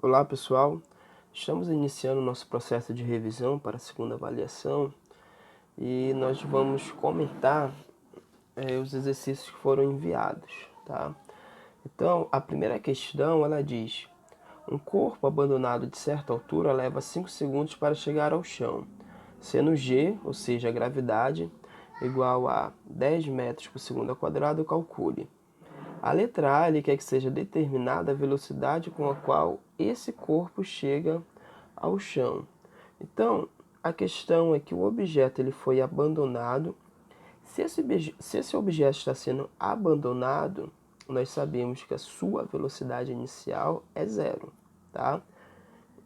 Olá pessoal, estamos iniciando nosso processo de revisão para a segunda avaliação e nós vamos comentar os exercícios que foram enviados, tá? Então, a primeira questão, ela diz: um corpo abandonado de certa altura leva 5 segundos para chegar ao chão, sendo G, ou seja, a gravidade, igual a 10 metros por segundo ao quadrado, calcule. A letra A, ele quer que seja determinada a velocidade com a qual esse corpo chega ao chão. Então, a questão é que o objeto ele foi abandonado. Se esse objeto está sendo abandonado, nós sabemos que a sua velocidade inicial é zero, tá?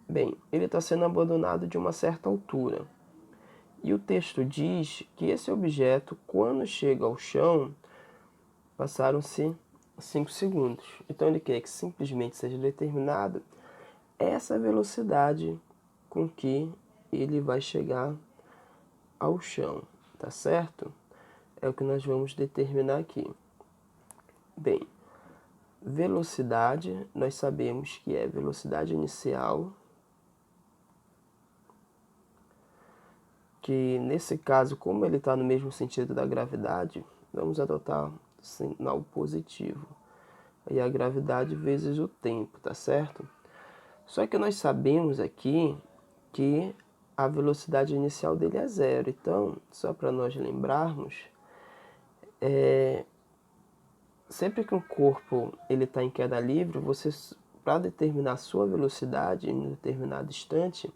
Bem, ele está sendo abandonado de uma certa altura. E o texto diz que esse objeto, quando chega ao chão, passaram-se 5 segundos. Então ele quer que simplesmente seja determinado essa velocidade com que ele vai chegar ao chão, tá certo? É o que nós vamos determinar aqui. Bem, velocidade, nós sabemos que é velocidade inicial, que nesse caso, como ele está no mesmo sentido da gravidade, vamos adotar sinal positivo. E a gravidade vezes o tempo, tá certo? Só que nós sabemos aqui que a velocidade inicial dele é zero. Então, só para nós lembrarmos, sempre que um corpo ele está em queda livre, você, para determinar a sua velocidade em um determinado instante,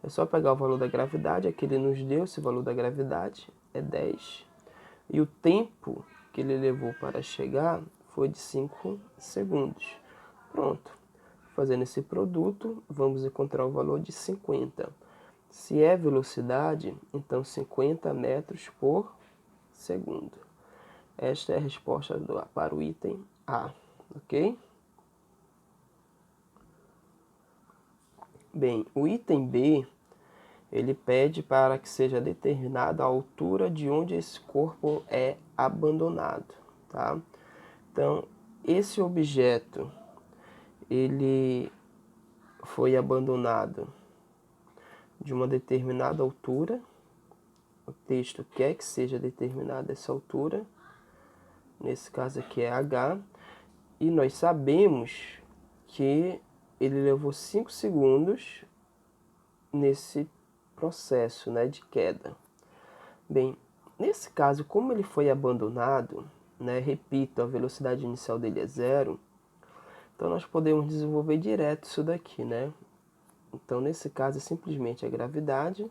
é só pegar o valor da gravidade, aqui ele nos deu, esse valor da gravidade é 10. E o tempo que ele levou para chegar foi de 5 segundos. Pronto. Fazendo esse produto, vamos encontrar o valor de 50. Se é velocidade, então 50 metros por segundo. Esta é a resposta para o item A, ok? Bem, o item B, ele pede para que seja determinada a altura de onde esse corpo é abandonado, tá? Então, esse objeto, ele foi abandonado de uma determinada altura. O texto quer que seja determinada essa altura, nesse caso aqui é h, e nós sabemos que ele levou 5 segundos nesse processo, né, de queda. Bem, nesse caso, como ele foi abandonado, né, repito, a velocidade inicial dele é zero, então nós podemos desenvolver direto isso daqui, né? Então, nesse caso, é simplesmente a gravidade.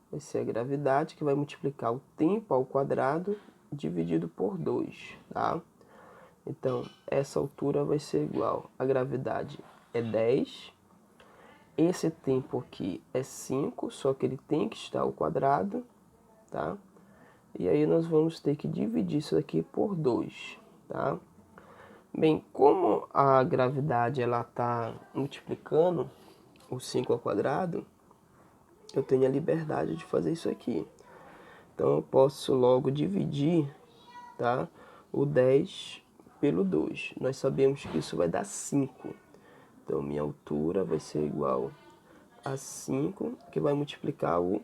Vai ser a gravidade que vai multiplicar o tempo ao quadrado dividido por 2, tá? Então, essa altura vai ser igual, a gravidade é 10, esse tempo aqui é 5, só que ele tem que estar ao quadrado, tá? E aí nós vamos ter que dividir isso aqui por 2, tá? Bem, como a gravidade ela está multiplicando o 5 ao quadrado, eu tenho a liberdade de fazer isso aqui. Então eu posso logo dividir, tá, o 10 pelo 2. Nós sabemos que isso vai dar 5. Então minha altura vai ser igual a 5, que vai multiplicar o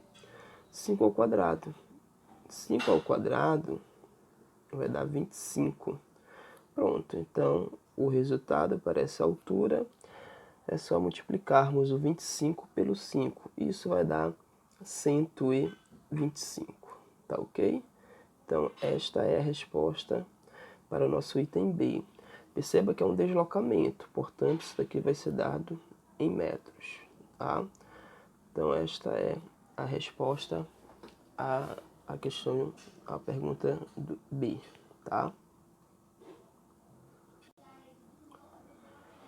5 ao quadrado. 5 ao quadrado vai dar 25. Pronto, então o resultado para essa altura é só multiplicarmos o 25 pelo 5. Isso vai dar 125, tá ok? Então esta é a resposta para o nosso item B. Perceba que é um deslocamento, portanto isso daqui vai ser dado em metros, tá? Então esta é a resposta à questão, à pergunta do B, tá?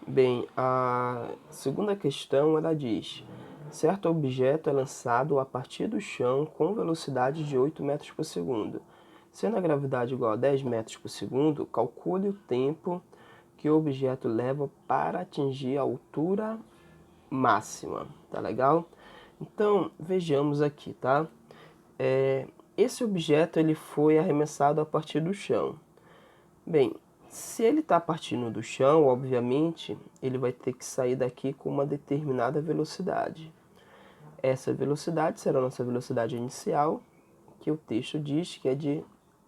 Bem, a segunda questão ela diz: certo objeto é lançado a partir do chão com velocidade de 8 metros por segundo. Sendo a gravidade igual a 10 metros por segundo, calcule o tempo que o objeto leva para atingir a altura máxima. Tá legal? Então, vejamos aqui, tá? Esse objeto ele foi arremessado a partir do chão. Bem, Se ele está partindo do chão, obviamente, ele vai ter que sair daqui com uma determinada velocidade. Essa velocidade será a nossa velocidade inicial, que o texto diz que é de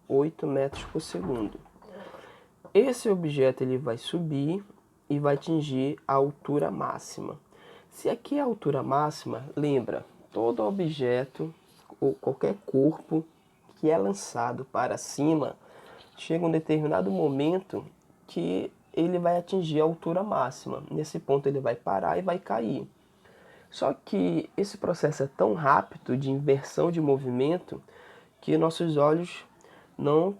8 metros por segundo. Esse objeto ele vai subir e vai atingir a altura máxima. Se aqui é a altura máxima, lembra, todo objeto ou qualquer corpo que é lançado para cima, chega um determinado momento que ele vai atingir a altura máxima. Nesse ponto ele vai parar e vai cair. Só que esse processo é tão rápido de inversão de movimento que nossos olhos não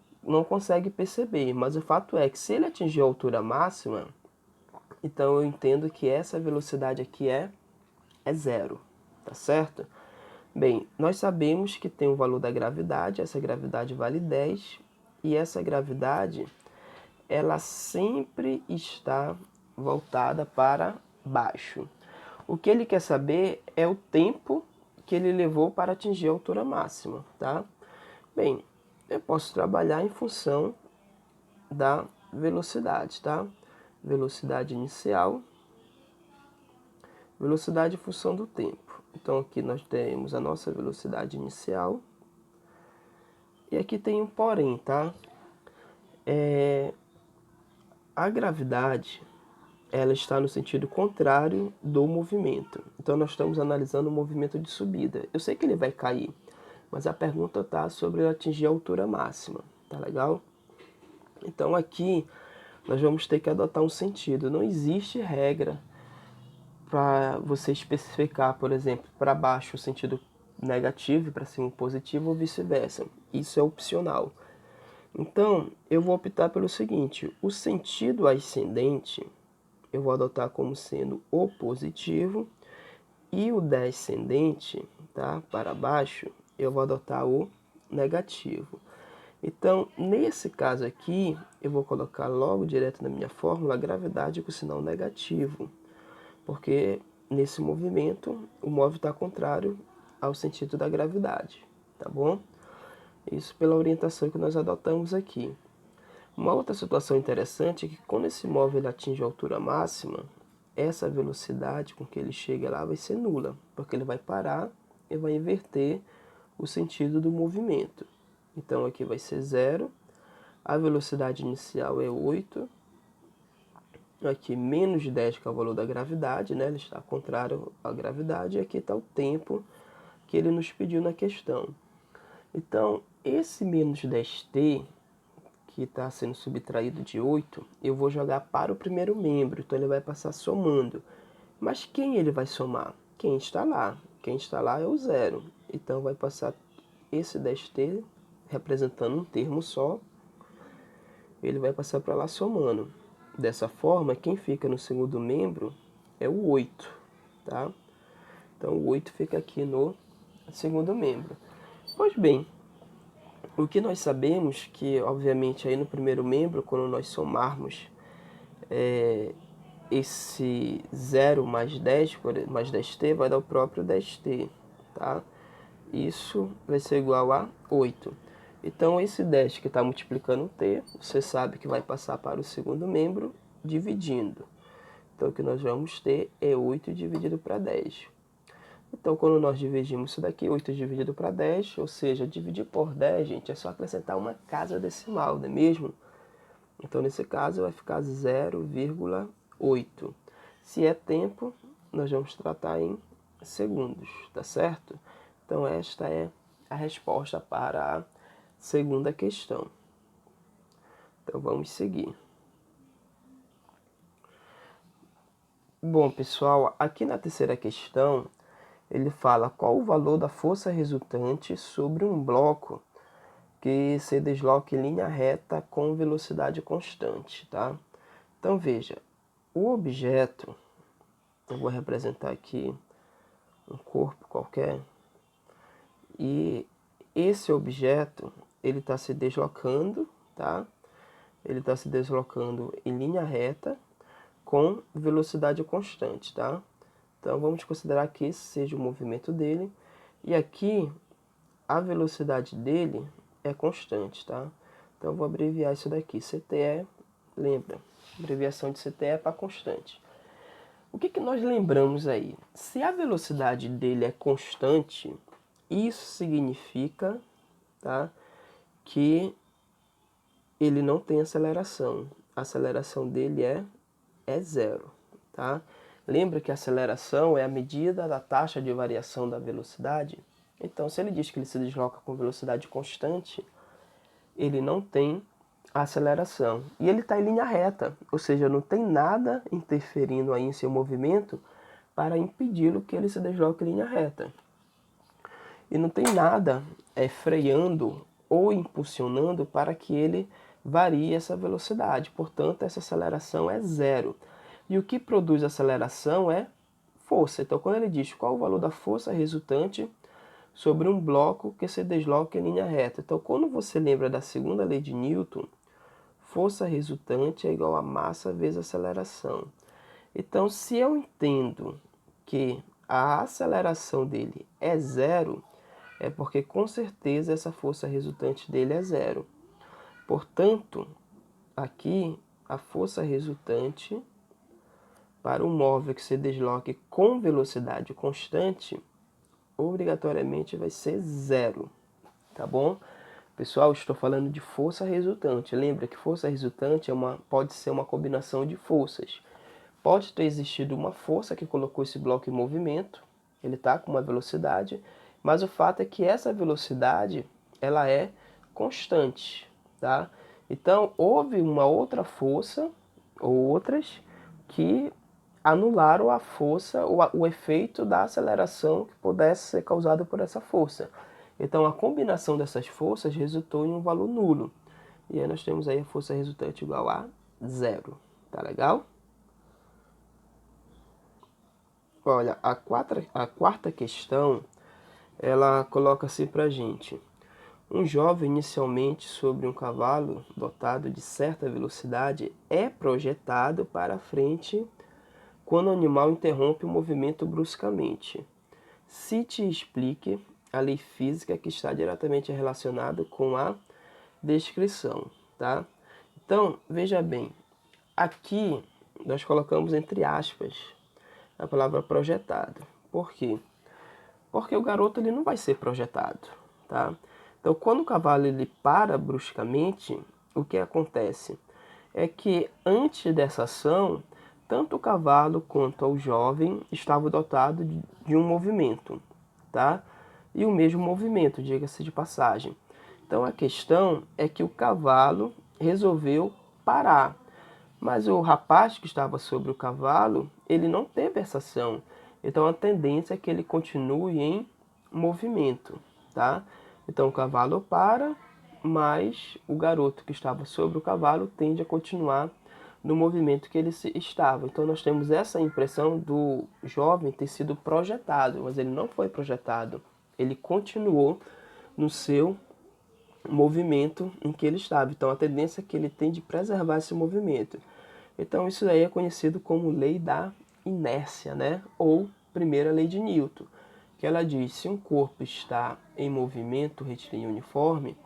conseguem perceber. Mas o fato é que se ele atingir a altura máxima, então eu entendo que essa velocidade aqui é zero, tá certo? Bem, nós sabemos que tem o valor da gravidade, essa gravidade vale 10, e essa gravidade, ela sempre está voltada para baixo. O que ele quer saber é o tempo que ele levou para atingir a altura máxima, tá? Bem, eu posso trabalhar em função da velocidade, tá? Velocidade inicial, velocidade em função do tempo. Então aqui nós temos a nossa velocidade inicial. E aqui tem um porém, tá? A gravidade, ela está no sentido contrário do movimento. Então nós estamos analisando o movimento de subida. Eu sei que ele vai cair, mas a pergunta está sobre atingir a altura máxima, tá legal? Então aqui nós vamos ter que adotar um sentido. Não existe regra para você especificar, por exemplo, para baixo o sentido negativo e para cima o positivo ou vice-versa. Isso é opcional. Então, eu vou optar pelo seguinte, o sentido ascendente eu vou adotar como sendo o positivo e o descendente, tá, para baixo, eu vou adotar o negativo. Então, nesse caso aqui, eu vou colocar logo direto na minha fórmula a gravidade com sinal negativo, porque nesse movimento o móvel está contrário ao sentido da gravidade, tá bom? Isso pela orientação que nós adotamos aqui. Uma outra situação interessante é que quando esse móvel ele atinge a altura máxima, essa velocidade com que ele chega lá vai ser nula, porque ele vai parar e vai inverter o sentido do movimento. Então aqui vai ser 0, a velocidade inicial é 8, aqui menos 10 que é o valor da gravidade, né? Ele está contrário à gravidade, e aqui está o tempo que ele nos pediu na questão. Então, esse menos 10t, que está sendo subtraído de 8, eu vou jogar para o primeiro membro, então ele vai passar somando. Mas quem ele vai somar? Quem está lá. Quem está lá é o 0. Então vai passar esse 10t, representando um termo só, ele vai passar para lá somando. Dessa forma, quem fica no segundo membro é o 8, tá? Então o 8 fica aqui no segundo membro. Pois bem, o que nós sabemos que, obviamente, aí no primeiro membro, quando nós somarmos esse 0 mais 10, mais 10t, vai dar o próprio 10t, tá? Isso vai ser igual a 8. Então, esse 10 que está multiplicando o t, você sabe que vai passar para o segundo membro, dividindo. Então, o que nós vamos ter é 8 dividido para 10. Então, quando nós dividimos isso daqui, 8 dividido para 10, ou seja, dividir por 10, gente, é só acrescentar uma casa decimal, não é mesmo? Então, nesse caso, vai ficar 0,8. Se é tempo, nós vamos tratar em segundos, tá certo? Então, esta é a resposta para a segunda questão. Então, vamos seguir. Bom, pessoal, aqui na terceira questão, ele fala qual o valor da força resultante sobre um bloco que se desloca em linha reta com velocidade constante, tá? Então, veja, o objeto, eu vou representar aqui um corpo qualquer, e esse objeto, ele está se deslocando, tá? Ele está se deslocando em linha reta com velocidade constante, tá? Então vamos considerar que esse seja o movimento dele, e aqui a velocidade dele é constante, tá? Então eu vou abreviar isso daqui, CT é Lembra? Abreviação de CT é para constante. O que nós lembramos aí? Se a velocidade dele é constante, isso significa, tá, que ele não tem aceleração. A aceleração dele é zero. Tá? Lembra que a aceleração é a medida da taxa de variação da velocidade? Então, se ele diz que ele se desloca com velocidade constante, ele não tem aceleração. E ele está em linha reta, ou seja, não tem nada interferindo aí em seu movimento para impedi-lo que ele se desloque em linha reta. E não tem nada freando ou impulsionando para que ele varie essa velocidade. Portanto, essa aceleração é zero. E o que produz aceleração é força. Então, quando ele diz qual o valor da força resultante sobre um bloco que se desloca em linha reta. Então, quando você lembra da segunda lei de Newton, força resultante é igual a massa vezes aceleração. Então, se eu entendo que a aceleração dele é zero, é porque com certeza essa força resultante dele é zero. Portanto, aqui a força resultante para um móvel que se desloque com velocidade constante, obrigatoriamente vai ser zero, tá bom? Pessoal, estou falando de força resultante. Lembra que força resultante pode ser uma combinação de forças. Pode ter existido uma força que colocou esse bloco em movimento, ele está com uma velocidade, mas o fato é que essa velocidade ela é constante, tá? Então, houve uma outra força, ou outras, que anularam a força, o efeito da aceleração que pudesse ser causado por essa força. Então, a combinação dessas forças resultou em um valor nulo. E aí nós temos aí a força resultante igual a zero. Tá legal? Olha, a quarta questão, ela coloca assim pra gente. Um jovem inicialmente sobre um cavalo dotado de certa velocidade é projetado para frente quando o animal interrompe o movimento bruscamente. Cite e explique a lei física que está diretamente relacionada com a descrição, tá? Então, veja bem, aqui nós colocamos entre aspas a palavra projetado. Por quê? Porque o garoto ele não vai ser projetado, tá? Então, quando o cavalo ele para bruscamente, o que acontece é que antes dessa ação, tanto o cavalo quanto o jovem estavam dotados de um movimento, tá? E o mesmo movimento, diga-se de passagem. Então a questão é que o cavalo resolveu parar, mas o rapaz que estava sobre o cavalo, ele não teve essa ação. Então a tendência é que ele continue em movimento, tá? Então o cavalo para, mas o garoto que estava sobre o cavalo tende a continuar no movimento que ele estava. Então nós temos essa impressão do jovem ter sido projetado, mas ele não foi projetado. Ele continuou no seu movimento em que ele estava. Então a tendência é que ele tem de preservar esse movimento. Então isso aí é conhecido como lei da inércia, né? Ou primeira lei de Newton, que ela diz: se um corpo está em movimento retilíneo uniforme,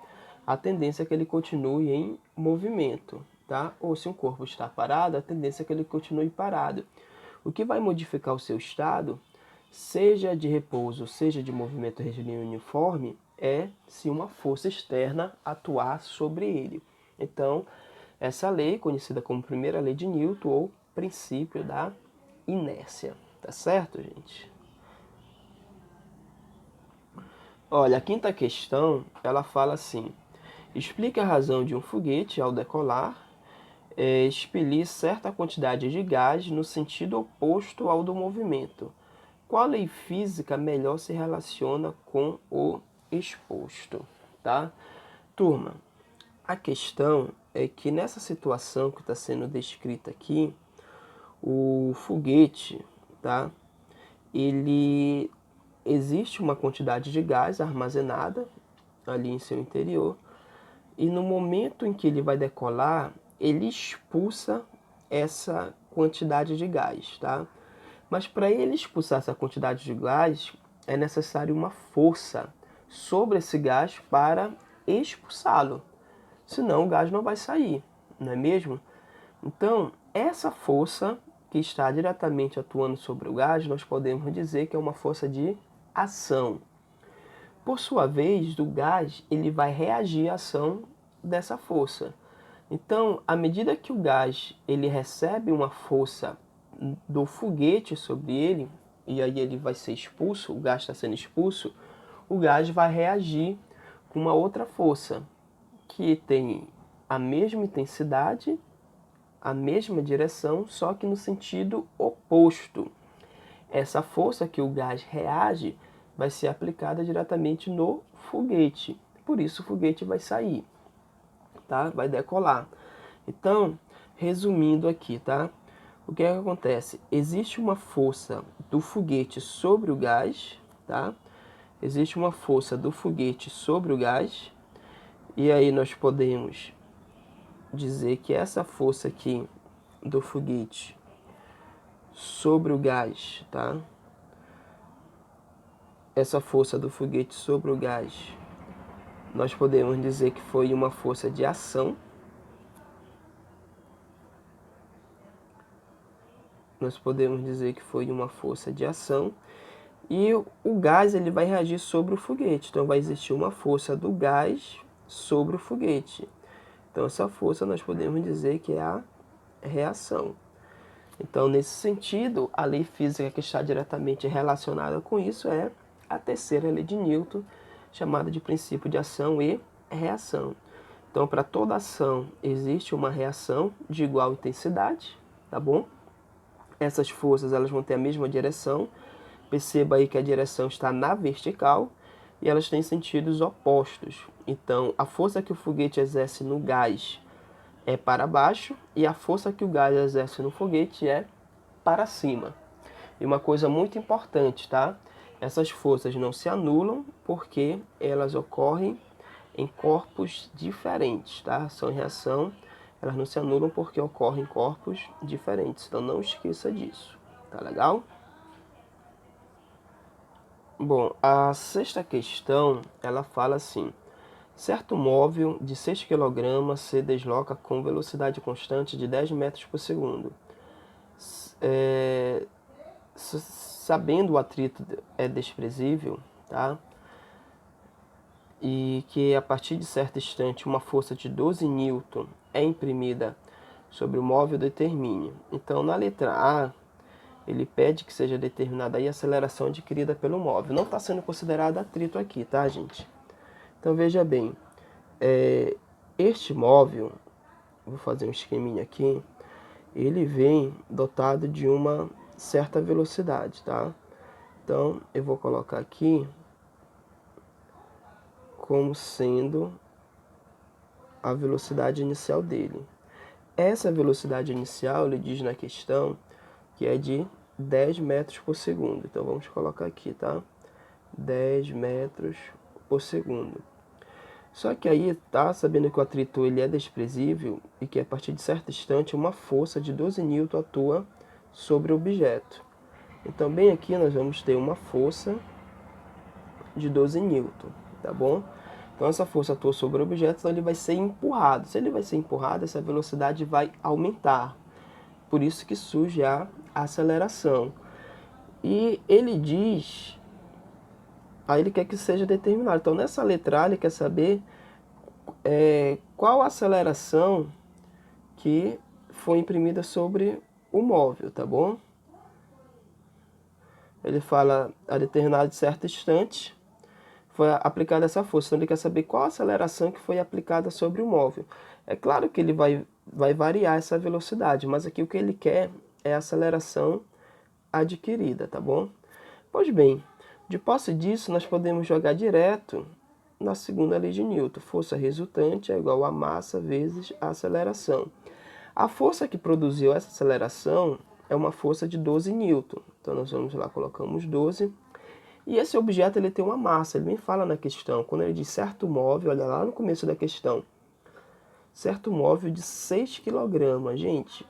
a tendência é que ele continue em movimento, tá? Ou se um corpo está parado, a tendência é que ele continue parado. O que vai modificar o seu estado, seja de repouso, seja de movimento retilíneo uniforme, é se uma força externa atuar sobre ele. Então, essa lei, conhecida como primeira lei de Newton ou princípio da inércia. Tá certo, gente? Olha, a quinta questão, ela fala assim: explique a razão de um foguete, ao decolar, expelir certa quantidade de gás no sentido oposto ao do movimento. Qual lei física melhor se relaciona com o exposto? Tá? Turma, a questão é que nessa situação que está sendo descrita aqui, o foguete, tá? Ele existe uma quantidade de gás armazenada ali em seu interior e no momento em que ele vai decolar, ele expulsa essa quantidade de gás, tá? Mas para ele expulsar essa quantidade de gás, é necessário uma força sobre esse gás para expulsá-lo. Senão o gás não vai sair, não é mesmo? Então, essa força que está diretamente atuando sobre o gás, nós podemos dizer que é uma força de ação. Por sua vez, o gás ele vai reagir à ação dessa força. Então, à medida que o gás ele recebe uma força do foguete sobre ele, e aí ele vai ser expulso, o gás está sendo expulso, o gás vai reagir com uma outra força, que tem a mesma intensidade, a mesma direção, só que no sentido oposto. Essa força que o gás reage vai ser aplicada diretamente no foguete. Por isso o foguete vai sair, tá? Vai decolar. Então, resumindo aqui, tá? O que é que acontece? Existe uma força do foguete sobre o gás, tá? Existe uma força do foguete sobre o gás, e aí nós podemos dizer que essa força aqui do foguete sobre o gás, tá? Essa força do foguete sobre o gás, nós podemos dizer que foi uma força de ação. Nós podemos dizer que foi uma força de ação. E o gás ele vai reagir sobre o foguete. Então vai existir uma força do gás sobre o foguete. Então essa força nós podemos dizer que é a reação. Então, nesse sentido, a lei física que está diretamente relacionada com isso é a terceira lei de Newton, chamada de princípio de ação e reação. Então, para toda ação existe uma reação de igual intensidade, tá bom? Essas forças elas vão ter a mesma direção. Perceba aí que a direção está na vertical e elas têm sentidos opostos. Então, a força que o foguete exerce no gás é para baixo e a força que o gás exerce no foguete é para cima. E uma coisa muito importante, tá? Essas forças não se anulam porque elas ocorrem em corpos diferentes, tá? São reação, elas não se anulam porque ocorrem em corpos diferentes. Então não esqueça disso, tá legal? Bom, a sexta questão, ela fala assim: certo móvel de 6 kg se desloca com velocidade constante de 10 metros por segundo. Sabendo o atrito é desprezível, tá? E que a partir de certo instante uma força de 12 newton é imprimida sobre o móvel, determine. Então, na letra A, ele pede que seja determinada aí a aceleração adquirida pelo móvel. Não está sendo considerado atrito aqui, tá, gente? Então, veja bem, este móvel, vou fazer um esqueminha aqui, ele vem dotado de uma certa velocidade, tá? Então, eu vou colocar aqui como sendo a velocidade inicial dele. Essa velocidade inicial, ele diz na questão, que é de 10 metros por segundo. Então, vamos colocar aqui, tá? 10 metros por segundo. Só que aí, tá, sabendo que o atrito ele é desprezível e que a partir de certo instante uma força de 12 newton atua sobre o objeto. Então, bem aqui nós vamos ter uma força de 12 newton, tá bom? Então, essa força atua sobre o objeto, então ele vai ser empurrado. Se ele vai ser empurrado, essa velocidade vai aumentar. Por isso que surge a aceleração. E ele diz, aí ele quer que seja determinado. Então, nessa letra A, ele quer saber qual a aceleração que foi imprimida sobre o móvel, tá bom? Ele fala a determinado certo instante foi aplicada essa força. Então ele quer saber qual a aceleração que foi aplicada sobre o móvel. É claro que ele vai variar essa velocidade, mas aqui o que ele quer é a aceleração adquirida, tá bom? Pois bem, de posse disso nós podemos jogar direto na segunda lei de Newton. Força resultante é igual a massa vezes a aceleração. A força que produziu essa aceleração é uma força de 12 newton. Então nós vamos lá, colocamos 12. E esse objeto ele tem uma massa, ele nem fala na questão. Quando ele diz certo móvel, olha lá no começo da questão. Certo móvel de 6 kg. Gente,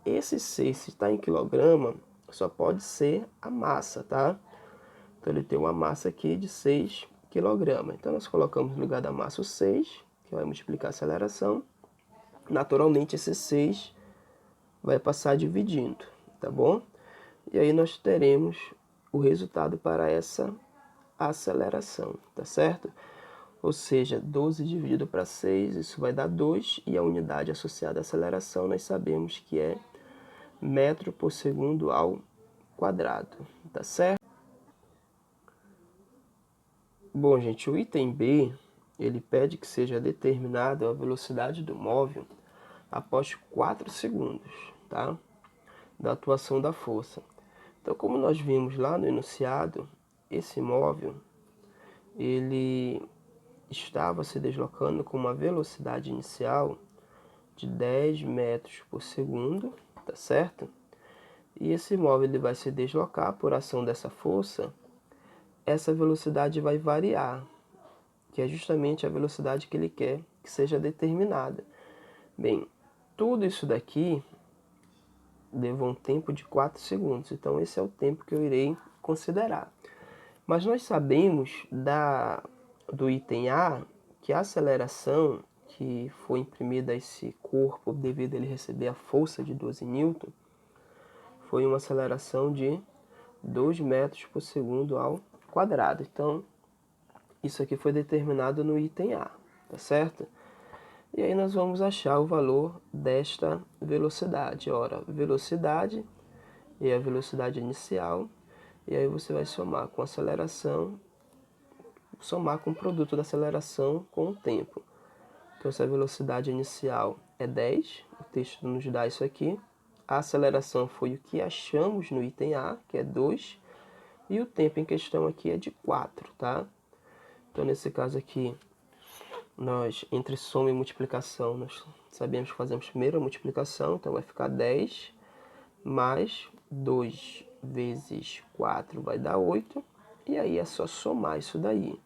esse 6, se está em quilograma, só pode ser a massa, tá? Então ele tem uma massa aqui de 6 kg. Então nós colocamos no lugar da massa o 6, que vai multiplicar a aceleração. Naturalmente esse 6 vai passar dividindo, tá bom? E aí nós teremos o resultado para essa aceleração, tá certo? Ou seja, 12 dividido para 6, isso vai dar 2, e a unidade associada à aceleração nós sabemos que é metro por segundo ao quadrado, tá certo? Bom, gente, o item B, ele pede que seja determinada a velocidade do móvel após 4 segundos, tá? Da atuação da força. Então, como nós vimos lá no enunciado, esse móvel, ele estava se deslocando com uma velocidade inicial de 10 metros por segundo, tá certo? E esse móvel ele vai se deslocar por ação dessa força, essa velocidade vai variar, que é justamente a velocidade que ele quer que seja determinada. Bem, tudo isso daqui leva um tempo de 4 segundos, então esse é o tempo que eu irei considerar. Mas nós sabemos do item A que a aceleração que foi imprimida a esse corpo devido a ele receber a força de 12 newton foi uma aceleração de 2 metros por segundo ao quadrado. Então, isso aqui foi determinado no item A, tá certo? E aí nós vamos achar o valor desta velocidade. Ora, velocidade e a velocidade inicial, e aí você vai somar com a aceleração, somar com o produto da aceleração com o tempo. Então, se a velocidade inicial é 10, o texto nos dá isso aqui. A aceleração foi o que achamos no item A, que é 2, e o tempo em questão aqui é de 4, tá? Então, nesse caso aqui, nós, entre soma e multiplicação, nós sabemos que fazemos primeiro a multiplicação, então vai ficar 10 mais 2 vezes 4 vai dar 8, e aí é só somar isso daí.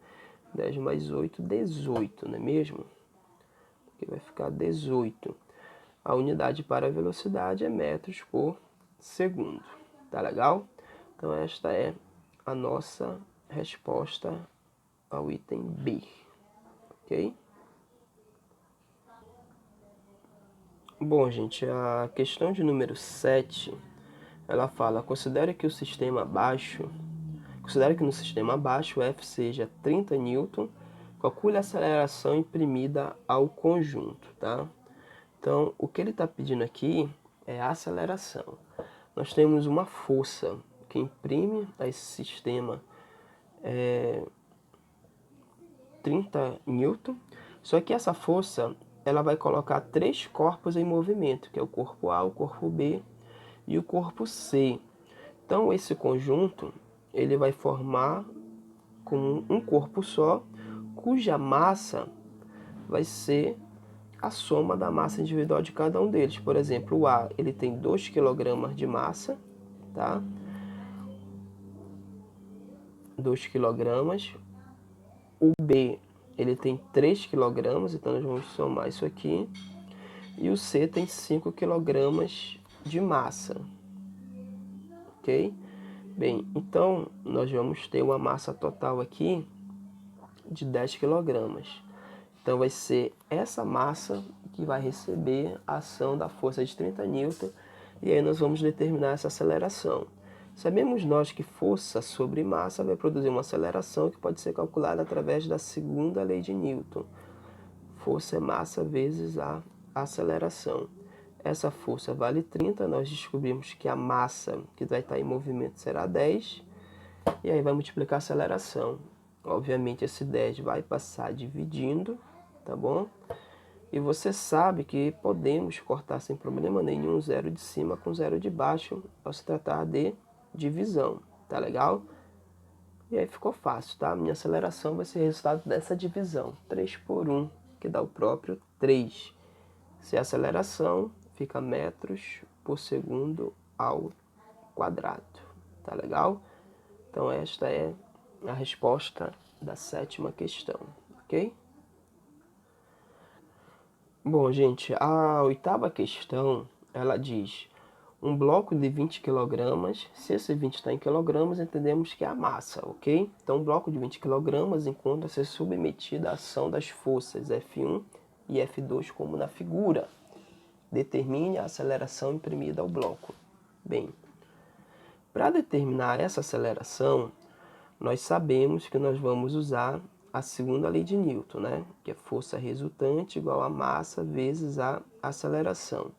10 mais 8, 18, não é mesmo? Aqui vai ficar 18. A unidade para a velocidade é metros por segundo. Tá legal? Então esta é a nossa resposta ao item B. Ok? Bom, gente, a questão de número 7, ela fala, considere que no sistema abaixo F seja 30 newton, calcule a aceleração imprimida ao conjunto, tá? Então, o que ele está pedindo aqui é a aceleração. Nós temos uma força que imprime a esse sistema 30 newton, só que essa força ela vai colocar 3 corpos em movimento, que é o corpo A, o corpo B e o corpo C. Então, esse conjunto ele vai formar com um corpo só, cuja massa vai ser a soma da massa individual de cada um deles. Por exemplo, o A ele tem 2 kg de massa, tá? 2 kg. O B ele tem 3 kg, então nós vamos somar isso aqui. E o C tem 5 kg de massa, ok? Bem, então nós vamos ter uma massa total aqui de 10 kg. Então vai ser essa massa que vai receber a ação da força de 30 newton, e aí nós vamos determinar essa aceleração. Sabemos nós que força sobre massa vai produzir uma aceleração que pode ser calculada através da segunda lei de Newton. Força é massa vezes a aceleração. Essa força vale 30, nós descobrimos que a massa que vai estar em movimento será 10, e aí vai multiplicar a aceleração. Obviamente esse 10 vai passar dividindo, tá bom? E você sabe que podemos cortar sem problema nenhum 0 de cima com 0 de baixo ao se tratar de divisão, tá legal? E aí ficou fácil, tá? Minha aceleração vai ser resultado dessa divisão, 3 por 1, que dá o próprio 3. Se a aceleração fica metros por segundo ao quadrado, tá legal? Então esta é a resposta da 7ª questão, ok? Bom, gente, a 8ª questão, ela diz um bloco de 20 kg, se esse 20 está em quilogramas, entendemos que é a massa, ok? Então, um bloco de 20 kg encontra-se submetido à ação das forças F1 e F2, como na figura. Determine a aceleração imprimida ao bloco. Bem, para determinar essa aceleração, nós sabemos que nós vamos usar a segunda lei de Newton, né? Que é força resultante igual a massa vezes a aceleração.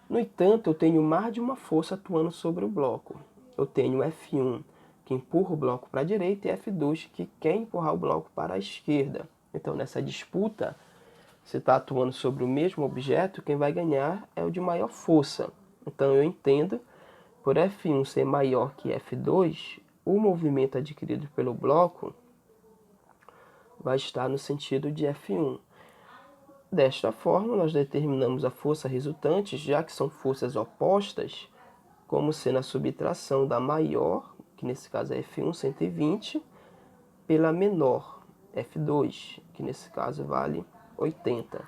No entanto, eu tenho mais de uma força atuando sobre o bloco. Eu tenho F1, que empurra o bloco para a direita, e F2, que quer empurrar o bloco para a esquerda. Então, nessa disputa, se está atuando sobre o mesmo objeto, quem vai ganhar é o de maior força. Então, eu entendo, por F1 ser maior que F2, o movimento adquirido pelo bloco vai estar no sentido de F1. Desta forma, nós determinamos a força resultante, já que são forças opostas, como sendo a subtração da maior, que nesse caso é F1, 120, pela menor, F2, que nesse caso vale 80.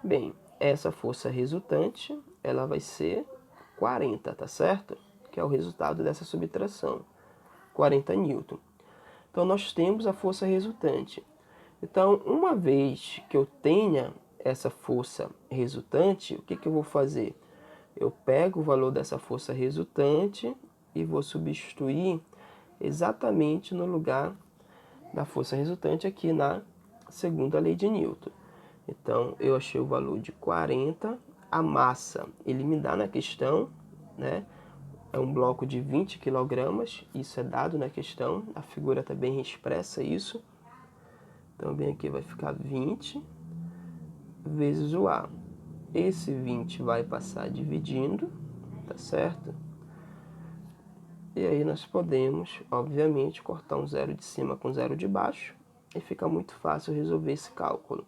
Bem, essa força resultante, ela vai ser 40, tá certo? Que é o resultado dessa subtração, 40 newton. Então, nós temos a força resultante. Então, uma vez que eu tenha essa força resultante, o que eu vou fazer? Eu pego o valor dessa força resultante e vou substituir exatamente no lugar da força resultante aqui na segunda lei de Newton. Então, eu achei o valor de 40. A massa, ele me dá na questão, né? É um bloco de 20 kg, isso é dado na questão, a figura também expressa isso. Então, bem aqui vai ficar 20 vezes o A. Esse 20 vai passar dividindo, tá certo? E aí nós podemos, obviamente, cortar um zero de cima com zero de baixo e fica muito fácil resolver esse cálculo.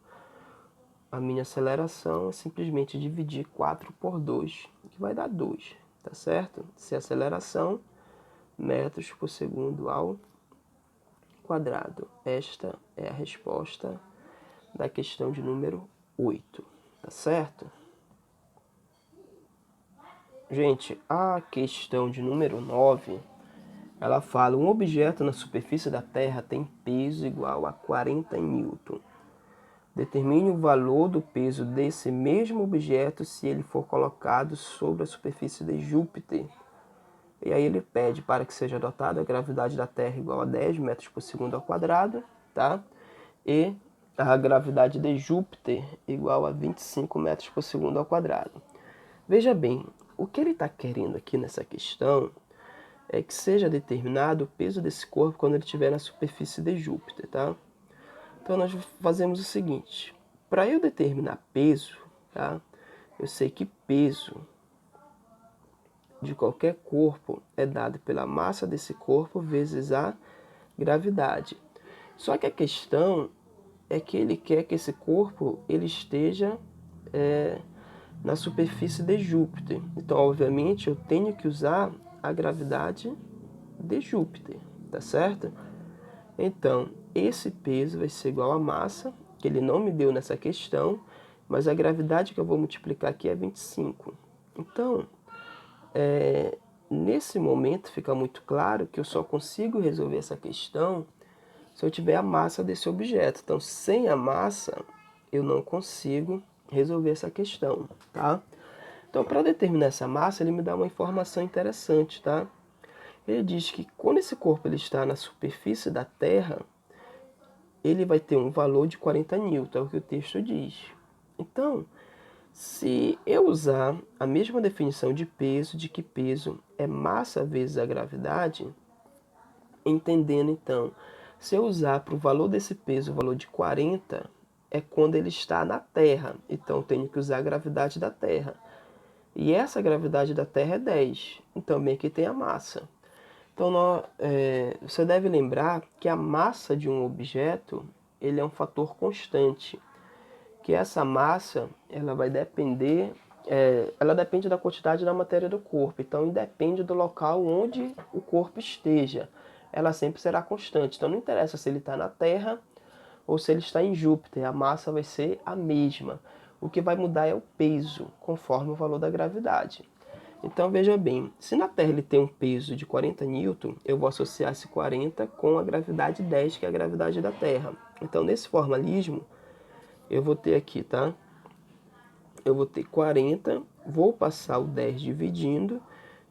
A minha aceleração é simplesmente dividir 4 por 2, que vai dar 2, tá certo? Se a aceleração, metros por segundo ao quadrado. Esta é a resposta da questão de número 8, tá certo? Gente, a questão de número 9, ela fala: um objeto na superfície da Terra tem peso igual a 40 newton. Determine o valor do peso desse mesmo objeto se ele for colocado sobre a superfície de Júpiter. E aí ele pede para que seja adotada a gravidade da Terra igual a 10 metros por segundo ao quadrado, tá? E a gravidade de Júpiter igual a 25 metros por segundo ao quadrado. Veja bem, o que ele está querendo aqui nessa questão é que seja determinado o peso desse corpo quando ele estiver na superfície de Júpiter, tá? Então nós fazemos o seguinte: para eu determinar peso, tá? Eu sei que peso de qualquer corpo é dado pela massa desse corpo vezes a gravidade. Só que a questão é que ele quer que esse corpo ele esteja na superfície de Júpiter. Então, obviamente, eu tenho que usar a gravidade de Júpiter, tá certo? Então, esse peso vai ser igual à massa, que ele não me deu nessa questão, mas a gravidade que eu vou multiplicar aqui é 25. Então, nesse momento fica muito claro que eu só consigo resolver essa questão se eu tiver a massa desse objeto. Então, sem a massa, eu não consigo resolver essa questão, tá? Então, para determinar essa massa, ele me dá uma informação interessante, tá? Ele diz que quando esse corpo ele está na superfície da Terra, ele vai ter um valor de 40 newton, é o que o texto diz. Então, se eu usar a mesma definição de peso, de que peso é massa vezes a gravidade, entendendo então, se eu usar para o valor desse peso o valor de 40, é quando ele está na Terra. Então, eu tenho que usar a gravidade da Terra. E essa gravidade da Terra é 10. Então, bem aqui tem a massa. Então, você deve lembrar que a massa de um objeto ele é um fator constante. Que essa massa ela vai depender, ela depende da quantidade da matéria do corpo. Então, independe do local onde o corpo esteja. Ela sempre será constante. Então, não interessa se ele está na Terra ou se ele está em Júpiter. A massa vai ser a mesma. O que vai mudar é o peso, conforme o valor da gravidade. Então, veja bem, se na Terra ele tem um peso de 40 newton, eu vou associar esse 40 com a gravidade 10, que é a gravidade da Terra. Então, nesse formalismo, eu vou ter aqui, tá? eu vou ter 40, vou passar o 10 dividindo,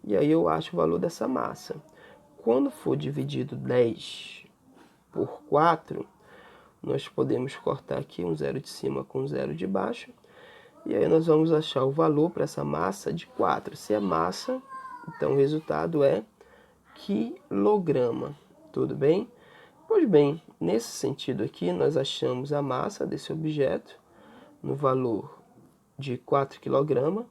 e aí eu acho o valor dessa massa. Quando for dividido 10 por 4, nós podemos cortar aqui um zero de cima com um zero de baixo, e aí nós vamos achar o valor para essa massa de 4. Se é massa, então o resultado é quilograma, tudo bem? Pois bem, nesse sentido aqui, nós achamos a massa desse objeto no valor de 4 kg,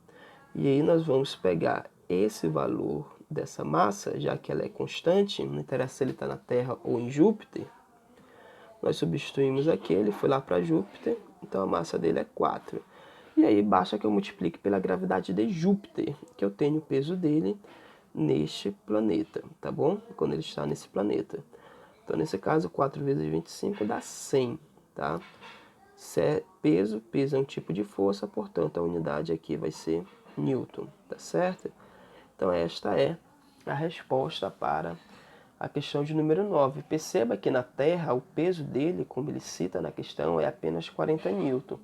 e aí nós vamos pegar esse valor dessa massa, já que ela é constante, não interessa se ele está na Terra ou em Júpiter, nós substituímos aqui, ele foi lá para Júpiter, então a massa dele é 4. E aí basta que eu multiplique pela gravidade de Júpiter, que eu tenho o peso dele neste planeta, tá bom? Quando ele está nesse planeta. Então, nesse caso, 4 vezes 25 dá 100, tá? Se é peso, peso é um tipo de força, portanto, a unidade aqui vai ser Newton, tá certo? Então, esta é a resposta para a questão de número 9. Perceba que na Terra, o peso dele, como ele cita na questão, é apenas 40 Newton.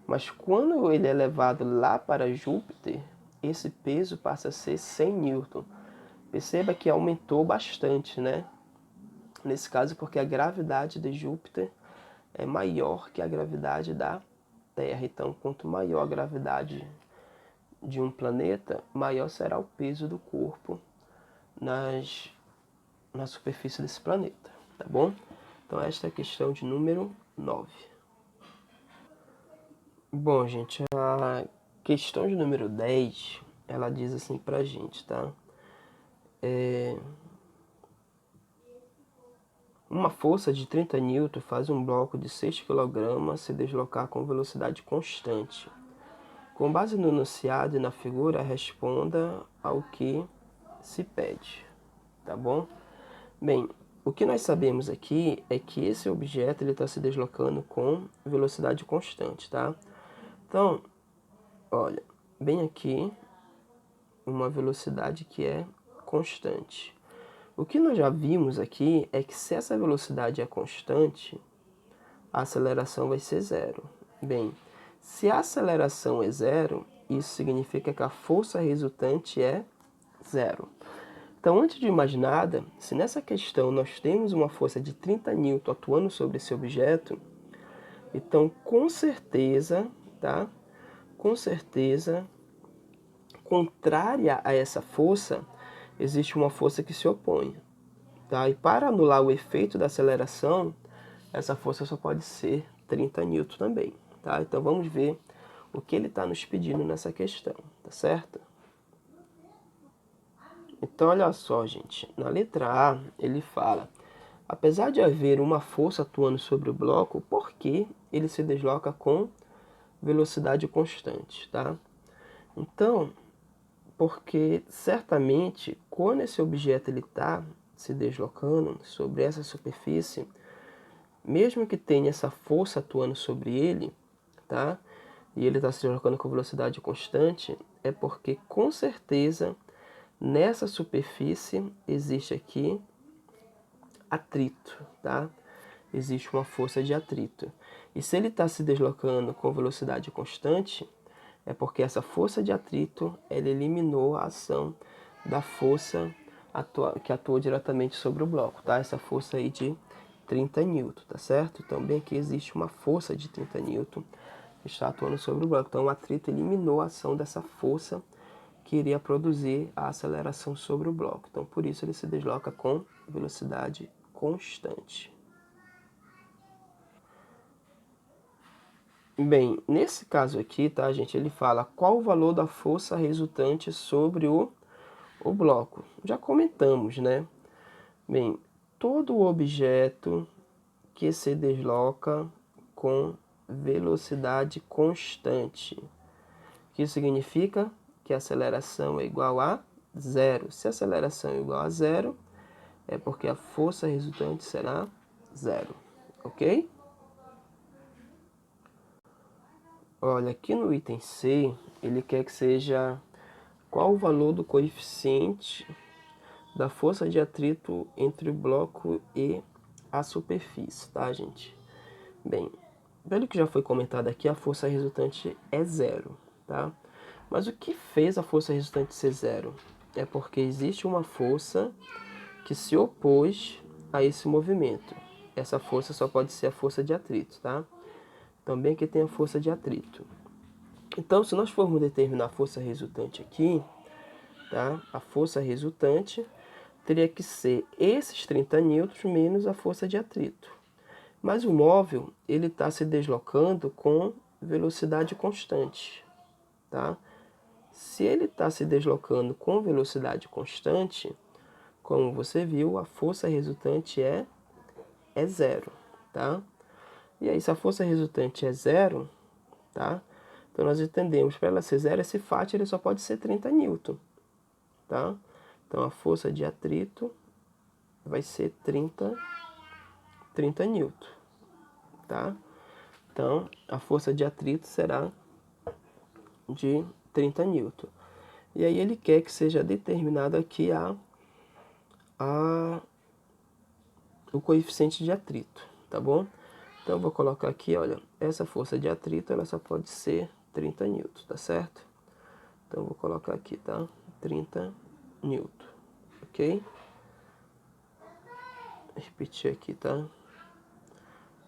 Mas quando ele é levado lá para Júpiter, esse peso passa a ser 100 Newton. Perceba que aumentou bastante, né? Nesse caso, porque a gravidade de Júpiter é maior que a gravidade da Terra. Então, quanto maior a gravidade de um planeta, maior será o peso do corpo na superfície desse planeta, tá bom? Então, esta é a questão de número 9. Bom, gente, a questão de número 10, ela diz assim pra gente, tá? Uma força de 30 N faz um bloco de 6 kg se deslocar com velocidade constante. Com base no enunciado e na figura, responda ao que se pede, tá bom? Bem, o que nós sabemos aqui é que esse objeto está se deslocando com velocidade constante, tá? Então, olha, bem aqui, uma velocidade que é constante. O que nós já vimos aqui é que se essa velocidade é constante, a aceleração vai ser zero. Bem, se a aceleração é zero, isso significa que a força resultante é zero. Então, antes de mais nada, se nessa questão nós temos uma força de 30 N atuando sobre esse objeto, então com certeza, tá? Com certeza, contrária a essa força, existe uma força que se opõe, tá? E para anular o efeito da aceleração, essa força só pode ser 30 N também, tá? Então vamos ver o que ele está nos pedindo nessa questão, tá certo? Então olha só, gente, na letra A ele fala: apesar de haver uma força atuando sobre o bloco, por que ele se desloca com velocidade constante, tá? Então, porque certamente quando esse objeto ele está se deslocando sobre essa superfície, mesmo que tenha essa força atuando sobre ele, tá? E ele está se deslocando com velocidade constante, é porque com certeza nessa superfície existe aqui atrito, tá? Existe uma força de atrito. E se ele está se deslocando com velocidade constante, é porque essa força de atrito ela eliminou a ação da força que atua diretamente sobre o bloco, tá? Essa força aí de 30 N, tá certo? Então, bem aqui existe uma força de 30 N que está atuando sobre o bloco. Então, o atrito eliminou a ação dessa força que iria produzir a aceleração sobre o bloco. Então, por isso ele se desloca com velocidade constante. Bem, nesse caso aqui, tá, gente, ele fala qual o valor da força resultante sobre o bloco. Já comentamos, né? Bem, todo objeto que se desloca com velocidade constante, que significa que a aceleração é igual a zero. Se a aceleração é igual a zero, é porque a força resultante será zero, ok? Olha, aqui no item C, ele quer que seja qual o valor do coeficiente da força de atrito entre o bloco e a superfície, tá, gente? Bem, pelo que já foi comentado aqui, a força resultante é zero, tá? Mas o que fez a força resultante ser zero? É porque existe uma força que se opôs a esse movimento. Essa força só pode ser a força de atrito, tá? Também aqui tem a força de atrito. Então, se nós formos determinar a força resultante aqui, tá? A força resultante teria que ser esses 30 newtons menos a força de atrito. Mas o móvel, ele está se deslocando com velocidade constante, tá? Se ele está se deslocando com velocidade constante, como você viu, a força resultante é zero, tá? E aí, se a força resultante é zero, tá? Então, nós entendemos, para ela ser zero, esse Fat ele só pode ser 30 newton, tá? Então, a força de atrito vai ser 30 newton, tá? Então, a força de atrito será de 30 newton. E aí ele quer que seja determinado aqui o coeficiente de atrito, tá bom? Então, eu vou colocar aqui, olha, essa força de atrito, ela só pode ser 30 newton, tá certo? Então, eu vou colocar aqui, tá? 30 newton, ok? Repetir aqui, tá?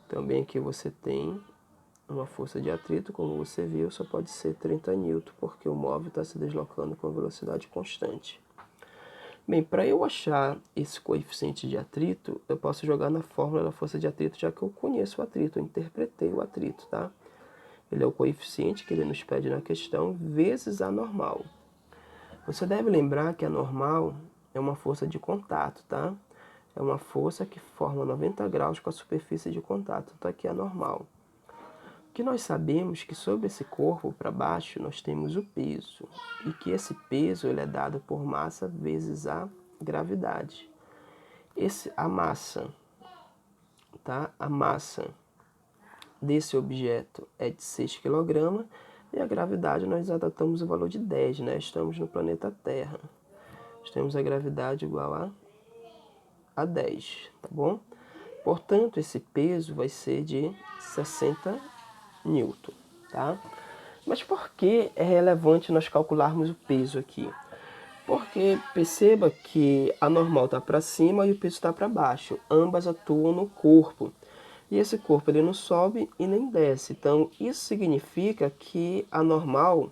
Também aqui você tem uma força de atrito, como você viu, só pode ser 30 newton, porque o móvel está se deslocando com velocidade constante. Bem, para eu achar esse coeficiente de atrito, eu posso jogar na fórmula da força de atrito, já que eu conheço o atrito, eu interpretei o atrito, tá? Ele é o coeficiente que ele nos pede na questão, vezes a normal. Você deve lembrar que a normal é uma força de contato, tá? É uma força que forma 90 graus com a superfície de contato, então aqui é a normal. O que nós sabemos que sobre esse corpo para baixo nós temos o peso, e que esse peso ele é dado por massa vezes a gravidade. A massa, tá? A massa desse objeto é de 6 kg e a gravidade nós adotamos o valor de 10, né? Estamos no planeta Terra. Nós temos a gravidade igual a 10, tá bom? Portanto, esse peso vai ser de 60 newton, tá? Mas por que é relevante nós calcularmos o peso aqui? Porque perceba que a normal está para cima e o peso está para baixo. Ambas atuam no corpo. E esse corpo ele não sobe e nem desce. Então, isso significa que a normal,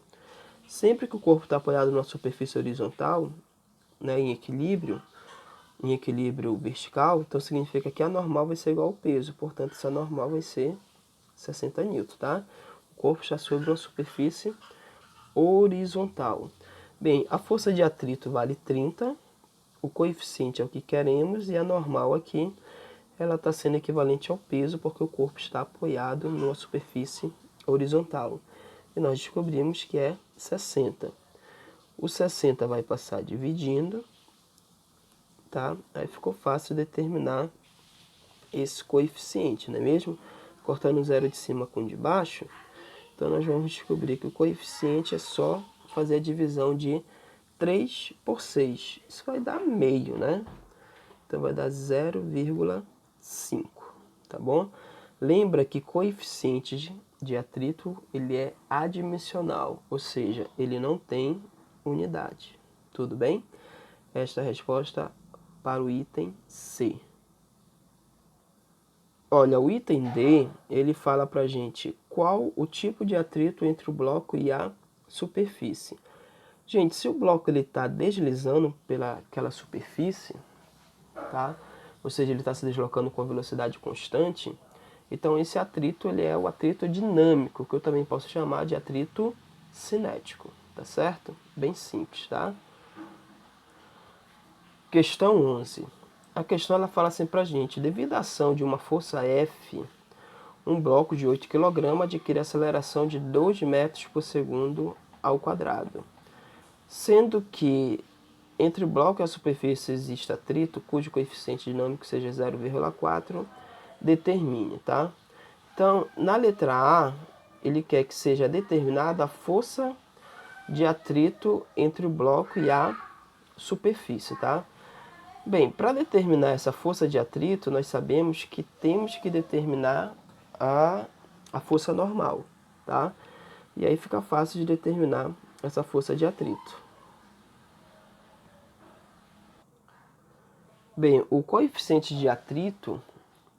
sempre que o corpo está apoiado numa superfície horizontal, né, em equilíbrio vertical, então significa que a normal vai ser igual ao peso. Portanto, essa normal vai ser 60 newton, tá? O corpo está sobre uma superfície horizontal. Bem, a força de atrito vale 30, o coeficiente é o que queremos e a normal aqui, ela está sendo equivalente ao peso porque o corpo está apoiado numa superfície horizontal. E nós descobrimos que é 60. O 60 vai passar dividindo, tá? Aí ficou fácil determinar esse coeficiente, não é mesmo? Cortando o zero de cima com o de baixo, então nós vamos descobrir que o coeficiente é só fazer a divisão de 3 por 6. Isso vai dar meio, né? Então vai dar 0,5, tá bom? Lembra que coeficiente de atrito, ele é adimensional, ou seja, ele não tem unidade. Tudo bem? Esta é a resposta para o item C. Olha, o item D, ele fala pra gente qual o tipo de atrito entre o bloco e a superfície. Gente, se o bloco ele está deslizando pelaquela superfície, tá? Ou seja, ele está se deslocando com velocidade constante, então esse atrito ele é o atrito dinâmico, que eu também posso chamar de atrito cinético, tá certo? Bem simples, tá? Questão 11. A questão ela fala assim pra gente, devido à ação de uma força F, um bloco de 8 kg adquire aceleração de 2 metros por segundo ao quadrado. Sendo que entre o bloco e a superfície existe atrito, cujo coeficiente dinâmico seja 0,4, determine, tá? Então, na letra A, ele quer que seja determinada a força de atrito entre o bloco e a superfície, tá? Bem, para determinar essa força de atrito, nós sabemos que temos que determinar a força normal, tá? E aí fica fácil de determinar essa força de atrito. Bem, o coeficiente de atrito,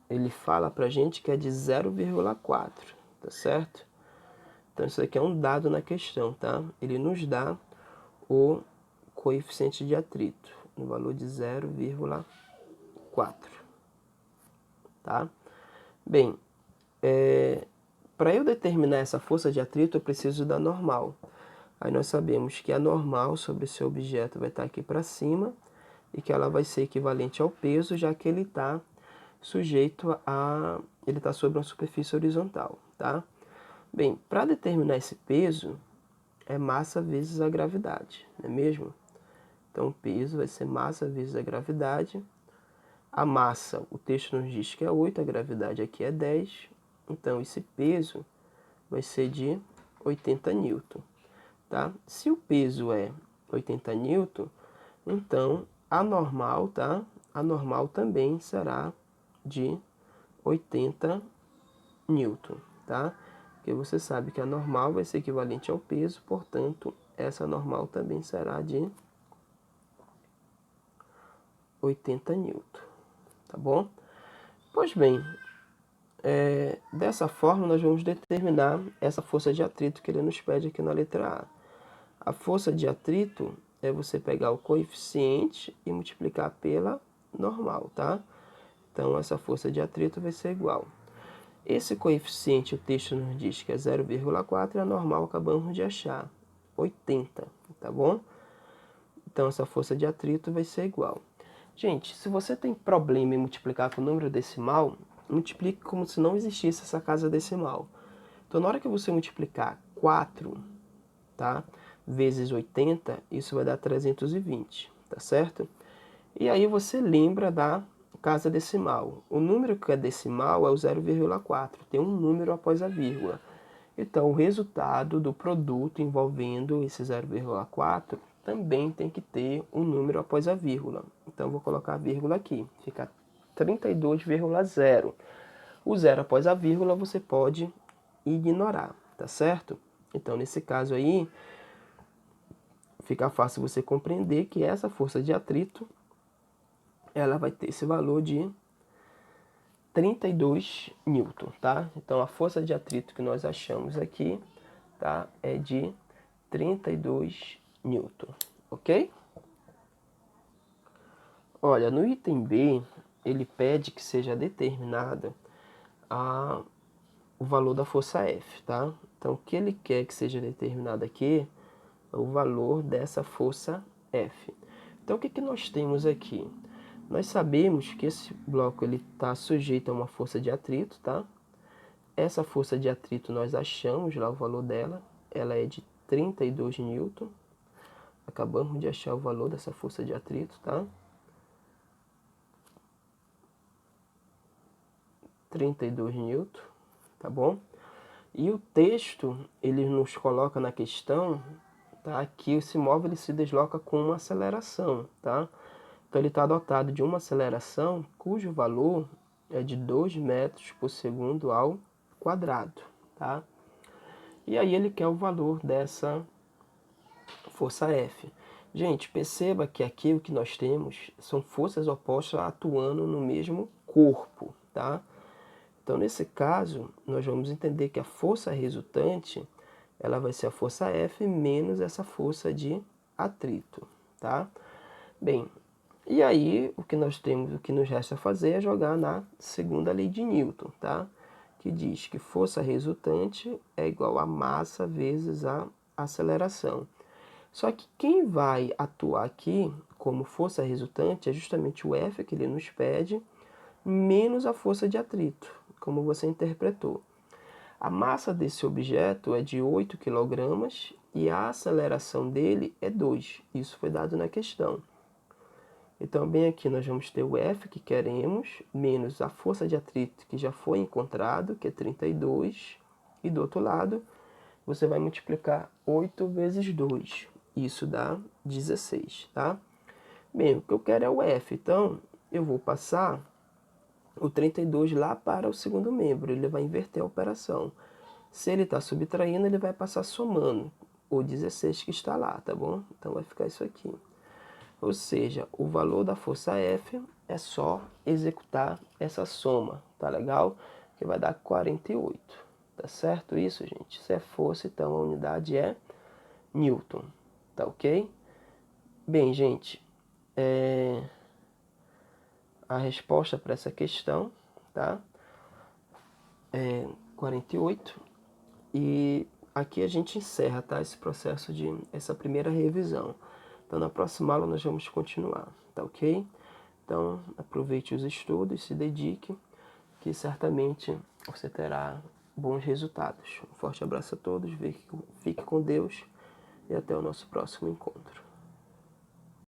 ele fala pra gente que é de 0,4, tá certo? Então isso aqui é um dado na questão, tá? Ele nos dá o coeficiente de atrito, no valor de 0,4, tá? Bem, para eu determinar essa força de atrito, eu preciso da normal. Aí nós sabemos que a normal sobre esse objeto vai estar aqui para cima e que ela vai ser equivalente ao peso, já que ele está sujeito a... ele está sobre uma superfície horizontal, tá? Bem, para determinar esse peso, é massa vezes a gravidade, não é mesmo? Então o peso vai ser massa vezes a gravidade. A massa, o texto nos diz que é 8, a gravidade aqui é 10. Então esse peso vai ser de 80 newton, tá? Se o peso é 80 newton, então a normal, tá? A normal também será de 80 newton, tá? Porque você sabe que a normal vai ser equivalente ao peso, portanto, essa normal também será de 80 newton, tá bom? Pois bem, dessa forma nós vamos determinar essa força de atrito que ele nos pede aqui na letra A. A força de atrito é você pegar o coeficiente e multiplicar pela normal, tá? Então essa força de atrito vai ser igual. Esse coeficiente, o texto nos diz que é 0,4 e a normal acabamos de achar, 80, tá bom? Então essa força de atrito vai ser igual. Gente, se você tem problema em multiplicar com o número decimal, multiplique como se não existisse essa casa decimal. Então na hora que você multiplicar 4, tá, vezes 80, isso vai dar 320, tá certo? E aí você lembra da casa decimal. O número que é decimal é o 0,4, tem um número após a vírgula. Então o resultado do produto envolvendo esse 0,4 também tem que ter um número após a vírgula. Então eu vou colocar a vírgula aqui, fica 32,0. O zero após a vírgula você pode ignorar, tá certo? Então nesse caso aí, fica fácil você compreender que essa força de atrito, ela vai ter esse valor de 32 newton, tá? Então a força de atrito que nós achamos aqui, tá, é de 32 newton, ok? Olha, no item B, ele pede que seja determinada o valor da força F, tá? Então o que ele quer que seja determinado aqui é o valor dessa força F. Então o que nós temos aqui? Nós sabemos que esse bloco está sujeito a uma força de atrito, tá? Essa força de atrito nós achamos lá o valor dela, ela é de 32 newton. Acabamos de achar o valor dessa força de atrito, tá? 32 newton, tá bom? E o texto, ele nos coloca na questão, tá, que esse móvel ele se desloca com uma aceleração, tá? Então ele está dotado de uma aceleração cujo valor é de 2 metros por segundo ao quadrado, tá? E aí ele quer o valor dessa força F. Gente, perceba que aqui o que nós temos são forças opostas atuando no mesmo corpo, tá? Então, nesse caso, nós vamos entender que a força resultante, ela vai ser a força F menos essa força de atrito, tá? Bem, e aí o que nós temos, o que nos resta fazer é jogar na segunda lei de Newton, tá? Que diz que força resultante é igual a massa vezes a aceleração. Só que quem vai atuar aqui como força resultante é justamente o F que ele nos pede, menos a força de atrito, como você interpretou. A massa desse objeto é de 8 kg e a aceleração dele é 2. Isso foi dado na questão. Então, bem aqui nós vamos ter o F que queremos, menos a força de atrito que já foi encontrado, que é 32. E do outro lado, você vai multiplicar 8 vezes 2. Isso dá 16, tá? Bem, o que eu quero é o F. Então, eu vou passar o 32 lá para o segundo membro. Ele vai inverter a operação. Se ele está subtraindo, ele vai passar somando o 16 que está lá, tá bom? Então vai ficar isso aqui. Ou seja, o valor da força F é só executar essa soma, tá legal? Que vai dar 48, tá certo isso, gente? Se é força, então a unidade é Newton, tá ok? Bem, gente, a resposta para essa questão, tá? É 48. E aqui a gente encerra, tá? Esse processo de essa primeira revisão. Então na próxima aula nós vamos continuar, tá ok? Então aproveite os estudos, se dedique, que certamente você terá bons resultados. Um forte abraço a todos, fique com Deus e até o nosso próximo encontro.